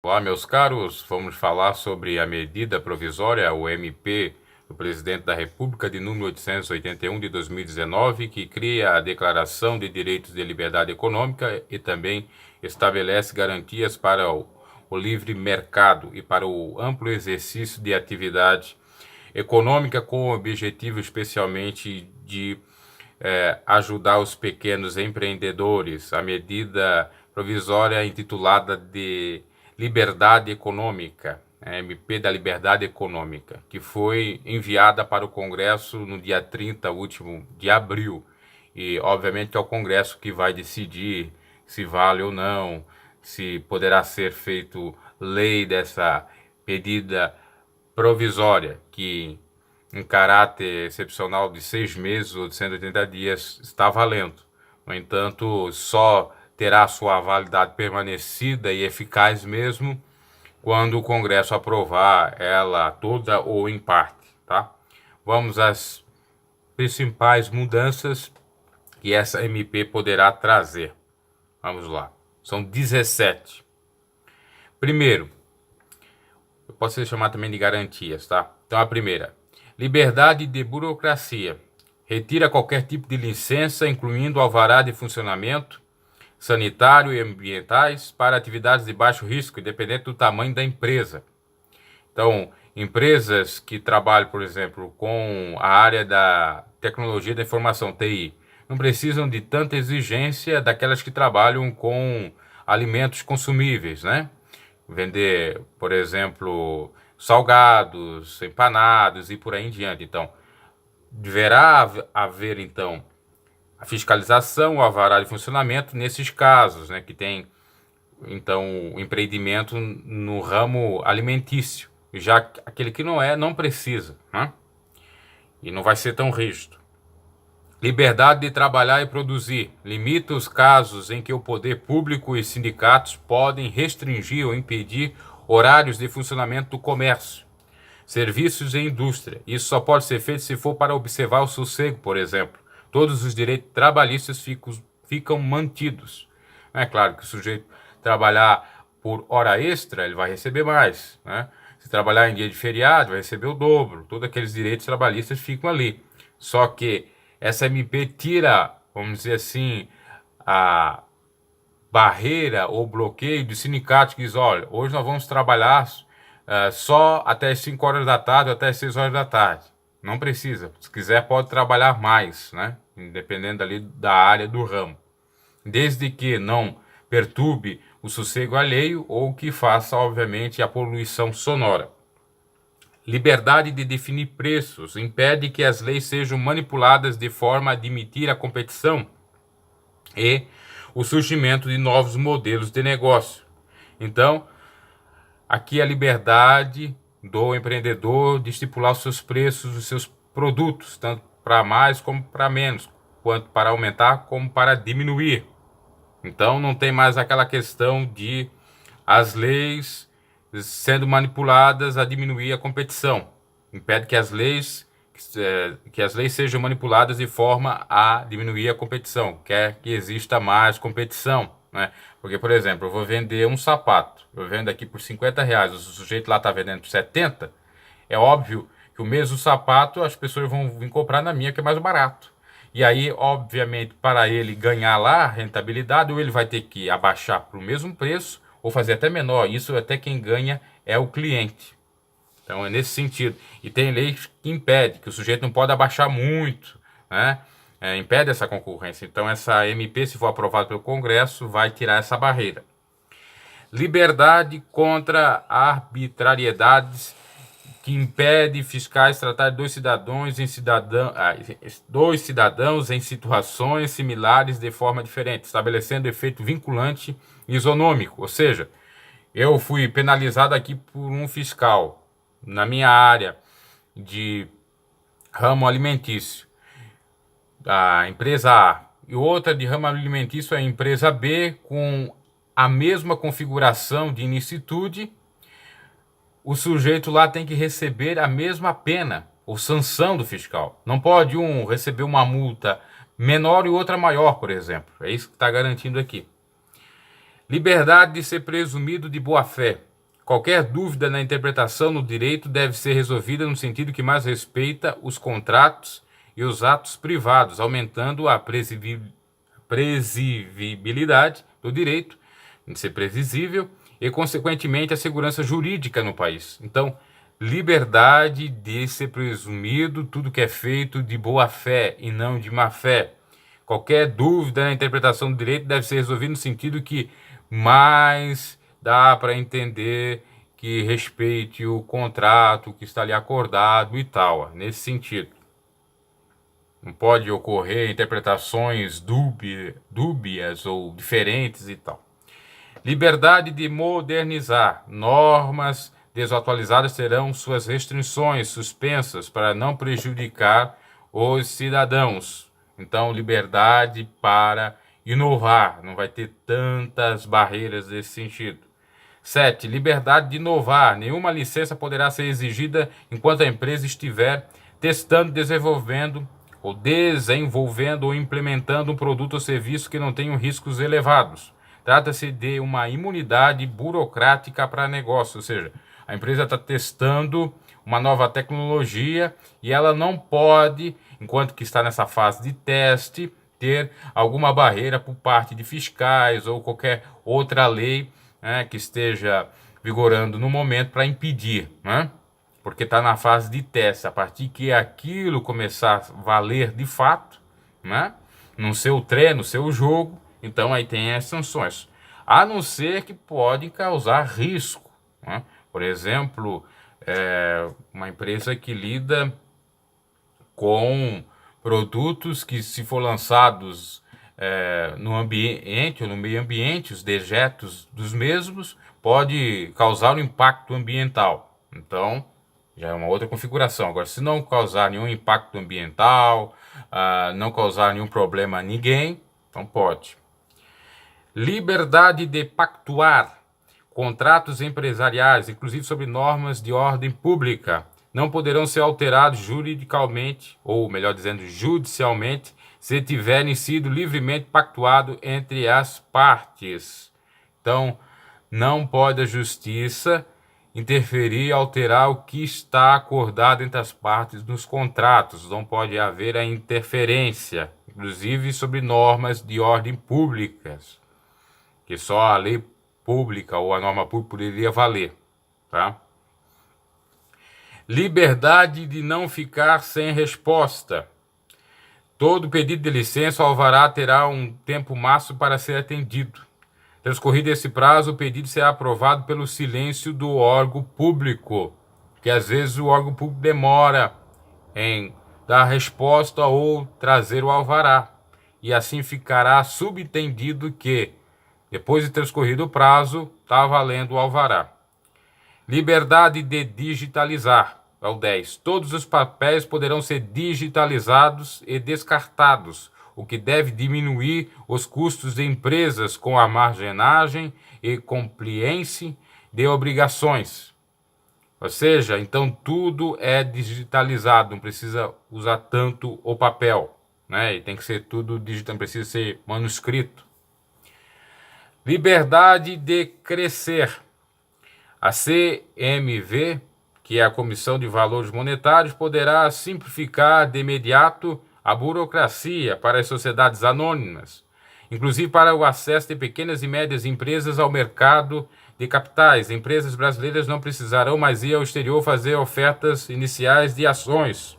Olá, meus caros, vamos falar sobre a medida provisória, o MP, do Presidente da República, de número 881 de 2019, que cria a Declaração de Direitos de Liberdade Econômica e também estabelece garantias para o livre mercado e para o amplo exercício de atividade econômica, com o objetivo especialmente de ajudar os pequenos empreendedores. A medida provisória intitulada de Liberdade Econômica, MP da Liberdade Econômica, que foi enviada para o Congresso no dia 30 último de abril. E, obviamente, é o Congresso que vai decidir se vale ou não, se poderá ser feito lei dessa medida provisória, que em caráter excepcional de 6 meses ou de 180 dias está valendo. No entanto, só terá sua validade permanecida e eficaz mesmo quando o Congresso aprovar ela toda ou em parte, tá? Vamos às principais mudanças que essa MP poderá trazer. Vamos lá. São 17. Primeiro, pode ser chamado também de garantias, tá? Então a primeira, liberdade de burocracia. Retira qualquer tipo de licença, incluindo alvará de funcionamento, sanitário e ambientais, para atividades de baixo risco, independente do tamanho da empresa. Então, empresas que trabalham, por exemplo, com a área da tecnologia da informação, TI, não precisam de tanta exigência daquelas que trabalham com alimentos consumíveis, né? Vender, por exemplo, salgados, empanados e por aí em diante. Então, deverá haver, então, a fiscalização, o alvará de funcionamento nesses casos, né, que tem, então, o empreendimento no ramo alimentício. Já aquele que não é, não precisa, né? E não vai ser tão rígido. Liberdade de trabalhar e produzir. Limita os casos em que o poder público e sindicatos podem restringir ou impedir horários de funcionamento do comércio, serviços e indústria. Isso só pode ser feito se for para observar o sossego, por exemplo. Todos os direitos trabalhistas ficam mantidos. É claro que o sujeito trabalhar por hora extra, ele vai receber mais, né? Se trabalhar em dia de feriado, vai receber o dobro. Todos aqueles direitos trabalhistas ficam ali. Só que essa MP tira, vamos dizer assim, a barreira ou bloqueio de sindicatos que diz, olha, hoje nós vamos trabalhar só até as 5 horas da tarde ou até as 6 horas da tarde. Não precisa. Se quiser, pode trabalhar mais, né? Independendo ali da área do ramo. Desde que não perturbe o sossego alheio ou que faça, obviamente, a poluição sonora. Liberdade de definir preços. Impede que as leis sejam manipuladas de forma a admitir a competição e o surgimento de novos modelos de negócio. Então, aqui a liberdade do empreendedor de estipular os seus preços, os seus produtos, tanto para mais como para menos, quanto para aumentar como para diminuir. Então não tem mais aquela questão de as leis sendo manipuladas a diminuir a competição. Impede que as leis sejam manipuladas de forma a diminuir a competição. Quer que exista mais competição, né? Porque, por exemplo, eu vou vender um sapato, eu vendo aqui por R$ 50, o sujeito lá está vendendo por 70, é óbvio que o mesmo sapato as pessoas vão vir comprar na minha, que é mais barato. E aí, obviamente, para ele ganhar lá a rentabilidade, ou ele vai ter que abaixar para o mesmo preço, ou fazer até menor. Isso até quem ganha é o cliente. Então é nesse sentido. E tem leis que impede, que o sujeito não pode abaixar muito, né? Impede essa concorrência. Então essa MP, se for aprovada pelo Congresso, vai tirar essa barreira. Liberdade contra arbitrariedades que impede fiscais tratar dois cidadãos em situações similares de forma diferente, estabelecendo efeito vinculante isonômico. Ou seja, eu fui penalizado aqui por um fiscal na minha área de ramo alimentício, a empresa A, e outra de ramo alimentício é a empresa B, com a mesma configuração de inicitude, o sujeito lá tem que receber a mesma pena ou sanção do fiscal. Não pode um receber uma multa menor e outra maior, por exemplo. É isso que está garantindo aqui. Liberdade de ser presumido de boa-fé. Qualquer dúvida na interpretação do direito deve ser resolvida no sentido que mais respeita os contratos e os atos privados, aumentando a previsibilidade do direito de ser previsível e, consequentemente, a segurança jurídica no país. Então, liberdade de ser presumido tudo que é feito de boa fé e não de má fé. Qualquer dúvida na interpretação do direito deve ser resolvida no sentido que mais dá para entender que respeite o contrato que está ali acordado e tal, nesse sentido. Não pode ocorrer interpretações dúbias ou diferentes e tal. Liberdade de modernizar. Normas desatualizadas terão suas restrições suspensas para não prejudicar os cidadãos. Então, liberdade para inovar. Não vai ter tantas barreiras nesse sentido. 7. Liberdade de inovar. Nenhuma licença poderá ser exigida enquanto a empresa estiver testando, desenvolvendo ou implementando um produto ou serviço que não tenham riscos elevados. Trata-se de uma imunidade burocrática para negócio, ou seja, a empresa está testando uma nova tecnologia e ela não pode, enquanto que está nessa fase de teste, ter alguma barreira por parte de fiscais ou qualquer outra lei, né, que esteja vigorando no momento para impedir, né? Porque está na fase de teste. A partir que aquilo começar a valer de fato, né, no seu treino, no seu jogo, então aí tem as sanções. A não ser que pode causar risco, né? Por exemplo, uma empresa que lida com produtos que, se for lançados no ambiente ou no meio ambiente, os dejetos dos mesmos pode causar um impacto ambiental. Então, já é uma outra configuração. Agora, se não causar nenhum impacto ambiental, não causar nenhum problema a ninguém, então pode. Liberdade de pactuar. Contratos empresariais, inclusive sobre normas de ordem pública, não poderão ser alterados juridicamente, ou melhor dizendo, judicialmente, se tiverem sido livremente pactuado entre as partes. Então, não pode a justiça interferir, alterar o que está acordado entre as partes nos contratos. Não pode haver a interferência, inclusive sobre normas de ordem públicas, que só a lei pública ou a norma pública poderia valer, tá? Liberdade de não ficar sem resposta. Todo pedido de licença ou alvará terá um tempo máximo para ser atendido. Transcorrido esse prazo, o pedido será aprovado pelo silêncio do órgão público, que às vezes o órgão público demora em dar resposta ou trazer o alvará, e assim ficará subentendido que, depois de transcorrido o prazo, está valendo o alvará. Liberdade de digitalizar. É o 10. Todos os papéis poderão ser digitalizados e descartados, o que deve diminuir os custos de empresas com armazenagem e compliance de obrigações. Ou seja, então tudo é digitalizado, não precisa usar tanto o papel, né? E tem que ser tudo digital, não precisa ser manuscrito. Liberdade de crescer. A CMV, que é a Comissão de Valores Monetários, poderá simplificar de imediato a burocracia para as sociedades anônimas, inclusive para o acesso de pequenas e médias empresas ao mercado de capitais. Empresas brasileiras não precisarão mais ir ao exterior fazer ofertas iniciais de ações.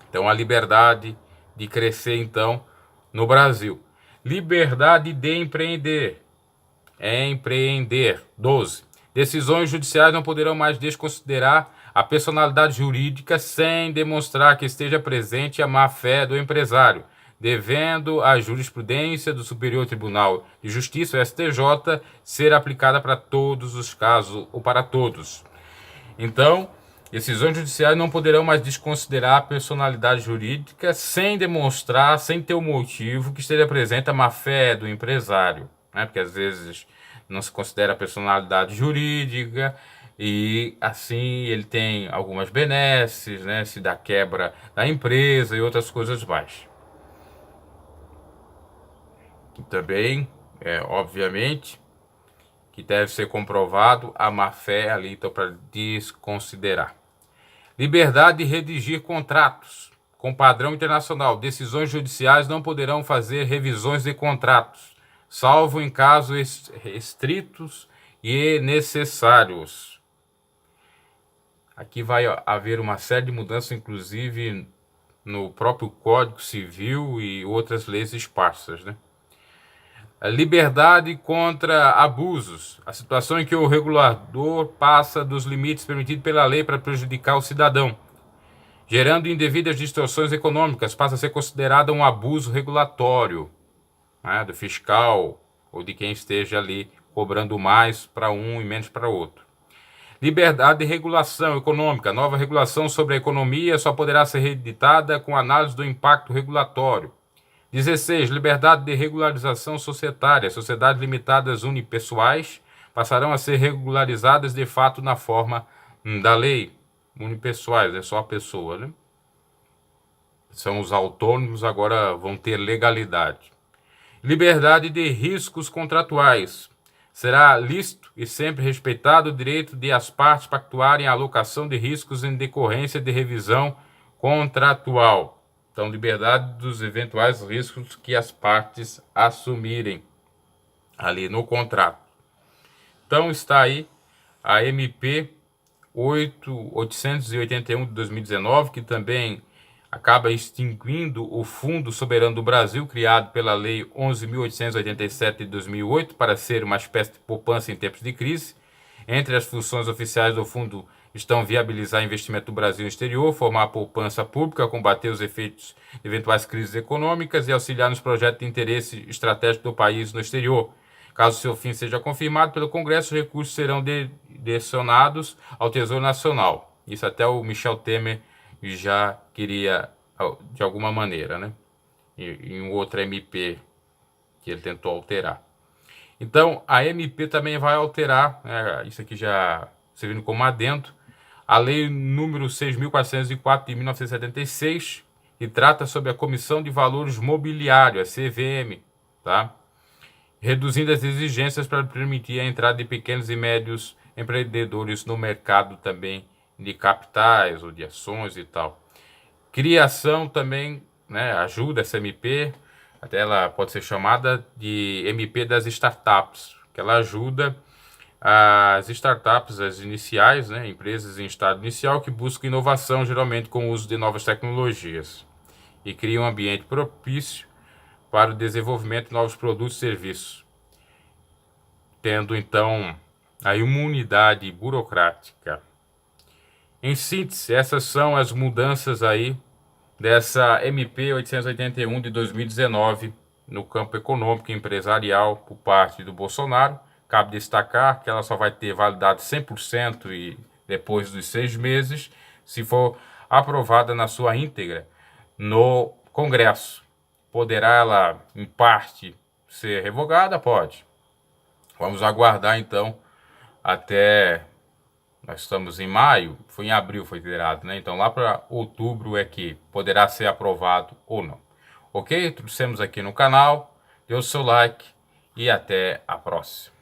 Então, a liberdade de crescer, então, no Brasil. Liberdade de empreender. Empreender. 12. Decisões judiciais não poderão mais desconsiderar a personalidade jurídica sem demonstrar que esteja presente a má-fé do empresário, devendo a jurisprudência do Superior Tribunal de Justiça, o STJ, ser aplicada para todos os casos ou para todos. Então, decisões judiciais não poderão mais desconsiderar a personalidade jurídica sem demonstrar, sem ter o motivo que esteja presente a má-fé do empresário, né? Porque às vezes não se considera a personalidade jurídica e assim ele tem algumas benesses, né? Se dá quebra da empresa e outras coisas mais. E também, obviamente, que deve ser comprovado a má-fé ali, então, para desconsiderar. Liberdade de redigir contratos com padrão internacional. Decisões judiciais não poderão fazer revisões de contratos, salvo em casos restritos e necessários. Aqui vai haver uma série de mudanças, inclusive no próprio Código Civil e outras leis esparsas, né? A liberdade contra abusos. A situação em que o regulador passa dos limites permitidos pela lei para prejudicar o cidadão, gerando indevidas distorções econômicas, passa a ser considerada um abuso regulatório, né, do fiscal ou de quem esteja ali cobrando mais para um e menos para outro. Liberdade de regulação econômica. Nova regulação sobre a economia só poderá ser editada com análise do impacto regulatório. 16. Liberdade de regularização societária. Sociedades limitadas unipessoais passarão a ser regularizadas de fato na forma da lei. Unipessoais, é só a pessoa, né? São os autônomos, agora vão ter legalidade. Liberdade de riscos contratuais. Será lícito e sempre respeitado o direito de as partes pactuarem a alocação de riscos em decorrência de revisão contratual. Então, liberdade dos eventuais riscos que as partes assumirem ali no contrato. Então, está aí a MP 881 de 2019, que também acaba extinguindo o Fundo Soberano do Brasil, criado pela Lei 11.887 de 2008, para ser uma espécie de poupança em tempos de crise. Entre as funções oficiais do fundo estão viabilizar investimento do Brasil no exterior, formar a poupança pública, combater os efeitos de eventuais crises econômicas e auxiliar nos projetos de interesse estratégico do país no exterior. Caso seu fim seja confirmado pelo Congresso, os recursos serão direcionados ao Tesouro Nacional. Isso até o Michel Temer já queria, de alguma maneira, né? Em outra MP que ele tentou alterar. Então, a MP também vai alterar, né, isso aqui já servindo como adendo, a Lei número 6.404 de 1976, que trata sobre a Comissão de Valores Mobiliários, a CVM, tá? Reduzindo as exigências para permitir a entrada de pequenos e médios empreendedores no mercado também de capitais ou de ações e tal. Criação também, né, ajuda essa MP, até ela pode ser chamada de MP das startups, que ela ajuda as startups, as iniciais, né, empresas em estado inicial que buscam inovação, geralmente com o uso de novas tecnologias, e cria um ambiente propício para o desenvolvimento de novos produtos e serviços, tendo então aí uma unidade burocrática. Em síntese, essas são as mudanças aí dessa MP 881 de 2019 no campo econômico e empresarial por parte do Bolsonaro. Cabe destacar que ela só vai ter validade 100% e depois dos 6 meses, se for aprovada na sua íntegra no Congresso. Poderá ela, em parte, ser revogada? Pode. Vamos aguardar, então, até... Nós estamos em maio, foi em abril foi liberado, né? Então lá para outubro é que poderá ser aprovado ou não. Ok? Trouxemos aqui no canal, dê o seu like e até a próxima.